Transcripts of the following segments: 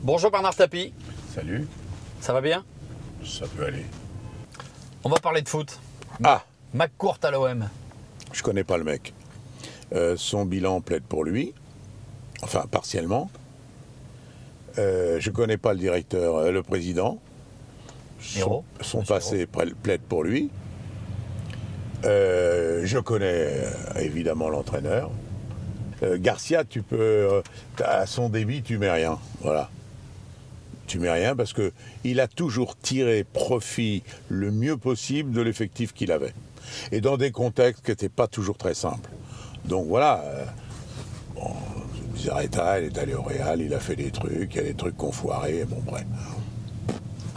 Bonjour Bernard Tapie. Salut, Ça va bien? ça peut aller. On va parler de foot. Ah, McCourt à l'OM. je connais pas le mec. Son bilan plaide pour lui, enfin partiellement. Je connais pas le directeur, le président. Hérault, Son monsieur passé plaide pour lui. Je connais évidemment l'entraîneur. Garcia, tu peux, à son débit, tu mets rien. Voilà. Tu mets rien parce que il a toujours tiré profit le mieux possible de l'effectif qu'il avait. Et dans des contextes qui n'étaient pas toujours très simples. Donc voilà. Bon, Bizarreta, il est allé au Real, il a fait des trucs, il y a des trucs qu'on foiré, bon bref.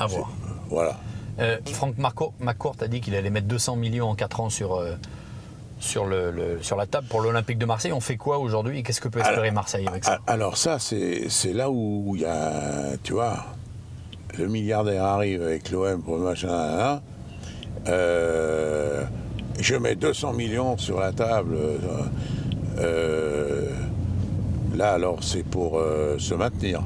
À voir. Voilà. Franck McCourt a dit qu'il allait mettre 200 millions en 4 ans sur la table pour l'Olympique de Marseille. On fait quoi aujourd'hui et qu'est-ce que peut espérer Marseille avec ça? Alors ça, c'est là où il y a, tu vois, le milliardaire arrive avec l'OM pour le machin, je mets 200 millions sur la table. Là, alors, c'est pour se maintenir.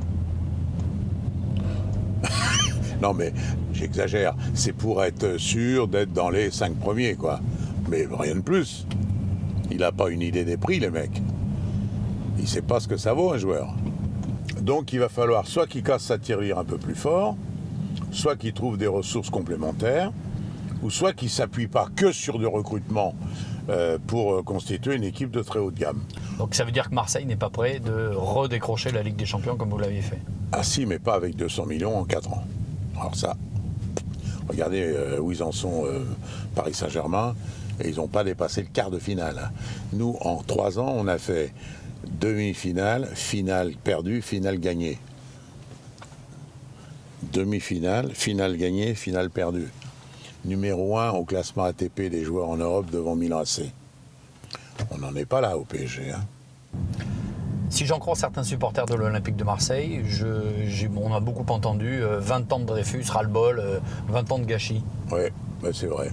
Non, mais j'exagère. C'est pour être sûr d'être dans les 5 premiers, quoi. Mais rien de plus. Il n'a pas une idée des prix, les mecs. Il ne sait pas ce que ça vaut, un joueur. Donc, il va falloir soit qu'il casse sa tirelire un peu plus fort, soit qu'il trouve des ressources complémentaires, ou soit qu'il ne s'appuie pas que sur du recrutement pour constituer une équipe de très haut de gamme. Donc ça veut dire que Marseille n'est pas prêt de redécrocher la Ligue des Champions comme vous l'aviez fait. Ah si, mais pas avec 200 millions en 4 ans. Alors ça, regardez où ils en sont, Paris Saint-Germain, et ils n'ont pas dépassé le quart de finale. Nous, en 3 ans, on a fait demi-finale, finale perdue, finale gagnée. Demi-finale, finale gagnée, finale perdue. Numéro 1 au classement ATP des joueurs en Europe devant Milan AC. On n'en est pas là au PSG. Hein. Si j'en crois certains supporters de l'Olympique de Marseille, on a beaucoup entendu 20 ans de Dreyfus, ras-le-bol, 20 ans de gâchis. Oui, ben c'est vrai.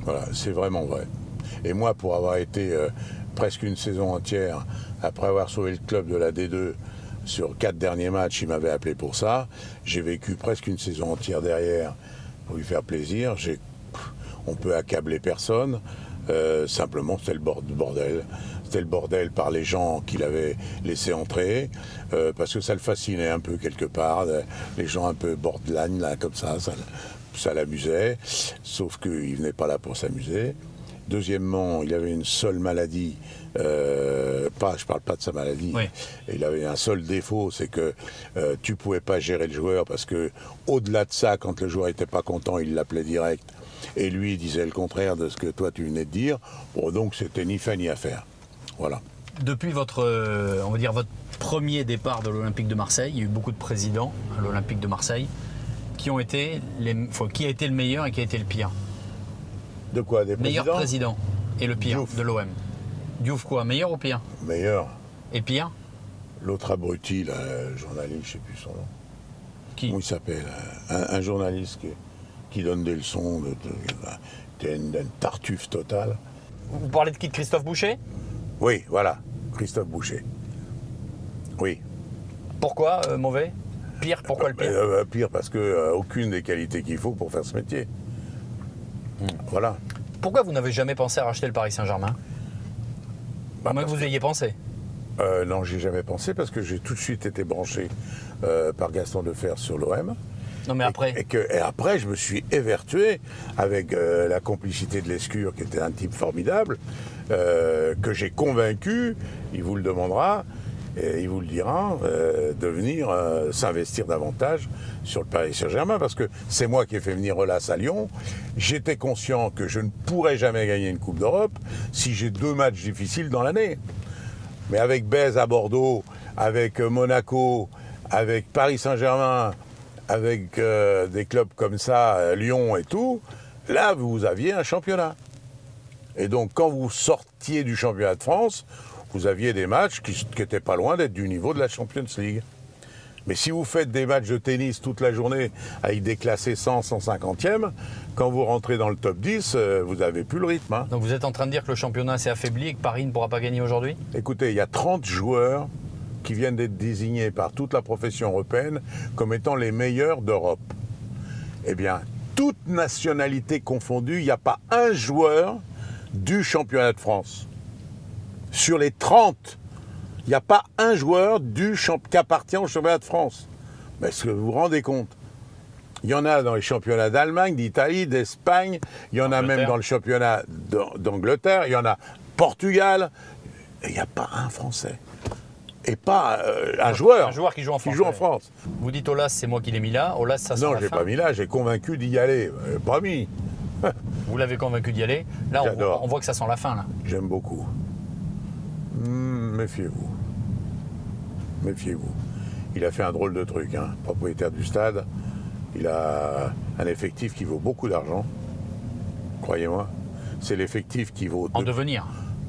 Voilà, c'est vraiment vrai. Et moi, pour avoir été presque une saison entière, après avoir sauvé le club de la D2 sur 4 derniers matchs, il m'avait appelé pour ça. J'ai vécu presque une saison entière derrière pour lui faire plaisir. On peut accabler personne. Simplement, c'était le bordel. C'était le bordel par les gens qu'il avait laissé entrer, parce que ça le fascinait un peu quelque part. Les gens un peu borderline, là, comme ça l'amusait. Sauf qu'il venait pas là pour s'amuser. Deuxièmement, il avait une seule maladie. Je parle pas de sa maladie. Oui. Il avait un seul défaut, c'est que tu pouvais pas gérer le joueur parce que au-delà de ça, quand le joueur était pas content, il l'appelait direct. Et lui, il disait le contraire de ce que toi tu venais de dire. Bon, donc c'était ni fait ni à faire. Voilà. Depuis votre premier départ de l'Olympique de Marseille, il y a eu beaucoup de présidents à l'Olympique de Marseille. Qui a été le meilleur et qui a été le pire? De quoi, des présidents? Meilleur président et le pire Diouf. de l'OM. Diouf quoi? Meilleur ou pire? Meilleur. Et pire? L'autre abruti, là, journaliste, je sais plus son nom. Qui? Comment il s'appelle? Un journaliste qui donne des leçons d'une tartuffe totale. Vous parlez de qui? De Christophe Boucher? Oui, voilà, Christophe Boucher. Oui. Pourquoi mauvais? Pire? Pourquoi le pire? Pire parce que aucune des qualités qu'il faut pour faire ce métier. Voilà. Pourquoi vous n'avez jamais pensé à racheter le Paris Saint-Germain? À moins que vous ayez pensé. Non, j'y ai jamais pensé parce que j'ai tout de suite été branché par Gaston Defers sur l'OM. Non mais après. Et après, je me suis évertué avec la complicité de Lescure, qui était un type formidable, que j'ai convaincu, il vous le demandera, et il vous le dira, de venir s'investir davantage sur le Paris Saint-Germain, parce que c'est moi qui ai fait venir Aulas à Lyon. J'étais conscient que je ne pourrais jamais gagner une Coupe d'Europe si j'ai 2 matchs difficiles dans l'année. Mais avec Bèze à Bordeaux, avec Monaco, avec Paris Saint-Germain, avec des clubs comme ça, Lyon et tout, là, vous aviez un championnat. Et donc, quand vous sortiez du championnat de France, vous aviez des matchs qui n'étaient pas loin d'être du niveau de la Champions League. Mais si vous faites des matchs de tennis toute la journée avec des classés 100, 150e, quand vous rentrez dans le top 10, vous n'avez plus le rythme. Hein. Donc vous êtes en train de dire que le championnat s'est affaibli et que Paris ne pourra pas gagner aujourd'hui? Écoutez, il y a 30 joueurs qui viennent d'être désignés par toute la profession européenne comme étant les meilleurs d'Europe. Eh bien, toute nationalité confondue, il n'y a pas un joueur du championnat de France. Sur les 30, il n'y a pas un joueur qui appartient au championnat de France. Mais est-ce que vous vous rendez compte? Il y en a dans les championnats d'Allemagne, d'Italie, d'Espagne, il y en a même dans le championnat d'Angleterre, il y en a Portugal, et il n'y a pas un Français. Et pas un joueur. Un joueur qui joue en France. Qui joue en France. Vous dites Aulas, c'est moi qui l'ai mis là. Aulas, ça sent Non, la je l'ai fin. pas mis là, j'ai convaincu d'y aller. Pas mis. Vous l'avez convaincu d'y aller. Là, on voit que ça sent la fin. Là. J'aime beaucoup. Méfiez-vous. Méfiez-vous. Il a fait un drôle de truc, hein. Propriétaire du stade. Il a un effectif qui vaut beaucoup d'argent. Croyez-moi. C'est l'effectif qui vaut... En devenir.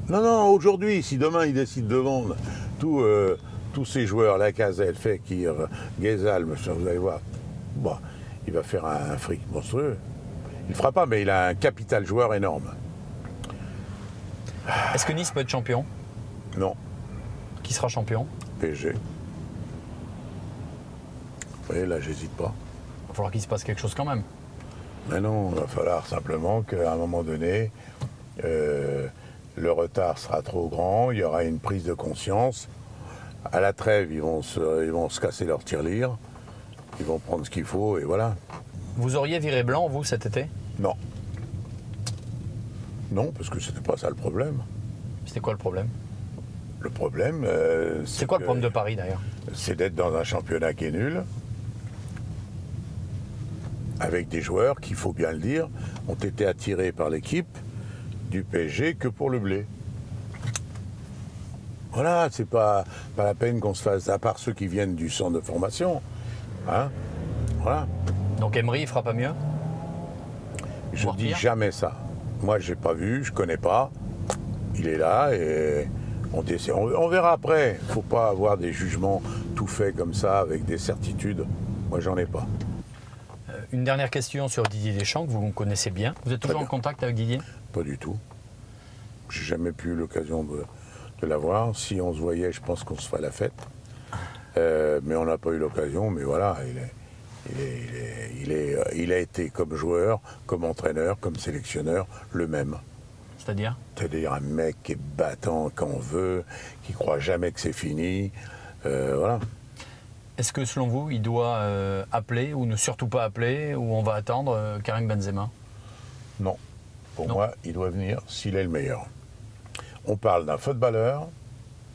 Non, aujourd'hui, si demain il décide de vendre tous ces joueurs, Lacazette, Fekir, Ghezal, vous allez voir, bon, il va faire un fric monstrueux. Il ne fera pas, mais il a un capital joueur énorme. Est-ce que Nice peut être champion? Non. Qui sera champion? PSG. Vous voyez, là, j'hésite pas. Il va falloir qu'il se passe quelque chose quand même. Mais non, il va falloir simplement qu'à un moment donné, le retard sera trop grand, il y aura une prise de conscience. À la trêve, ils vont se casser leur tirelire, ils vont prendre ce qu'il faut et voilà. Vous auriez viré Blanc, vous, cet été? Non. Non, parce que c'était pas ça le problème. C'était quoi le problème? Le problème, c'est quoi le problème de Paris d'ailleurs? C'est d'être dans un championnat qui est nul, avec des joueurs qui, il faut bien le dire, ont été attirés par l'équipe du PSG que pour le blé. Voilà, c'est pas la peine qu'on se fasse, à part ceux qui viennent du centre de formation. Hein, voilà. Donc Emery, il fera pas mieux? Je ne dis jamais ça. Moi, j'ai pas vu, je connais pas. Il est là et on verra après. Il ne faut pas avoir des jugements tout faits comme ça, avec des certitudes. Moi, j'en ai pas. Une dernière question sur Didier Deschamps, que vous connaissez bien. Vous êtes toujours en contact avec Didier? Pas du tout. J'ai jamais pu eu l'occasion de l'avoir. Si on se voyait, je pense qu'on se ferait la fête. Mais on n'a pas eu l'occasion. Mais voilà, il a été comme joueur, comme entraîneur, comme sélectionneur, le même. C'est-à-dire? C'est-à-dire un mec qui est battant quand on veut, qui croit jamais que c'est fini. Voilà. Est-ce que selon vous, il doit appeler ou ne surtout pas appeler, ou on va attendre Karim Benzema? Non. Pour moi, il doit venir s'il est le meilleur. On parle d'un footballeur,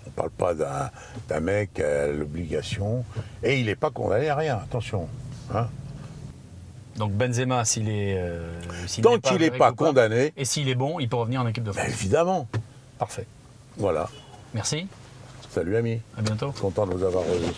on ne parle pas d'un mec qui a l'obligation, et il n'est pas condamné à rien, attention. Hein. Donc Benzema, s'il est... Tant qu'il n'est pas condamné... Et s'il est bon, il peut revenir en équipe de France. Évidemment. Parfait. Voilà. Merci. Salut amis. À bientôt. Content de vous avoir revus.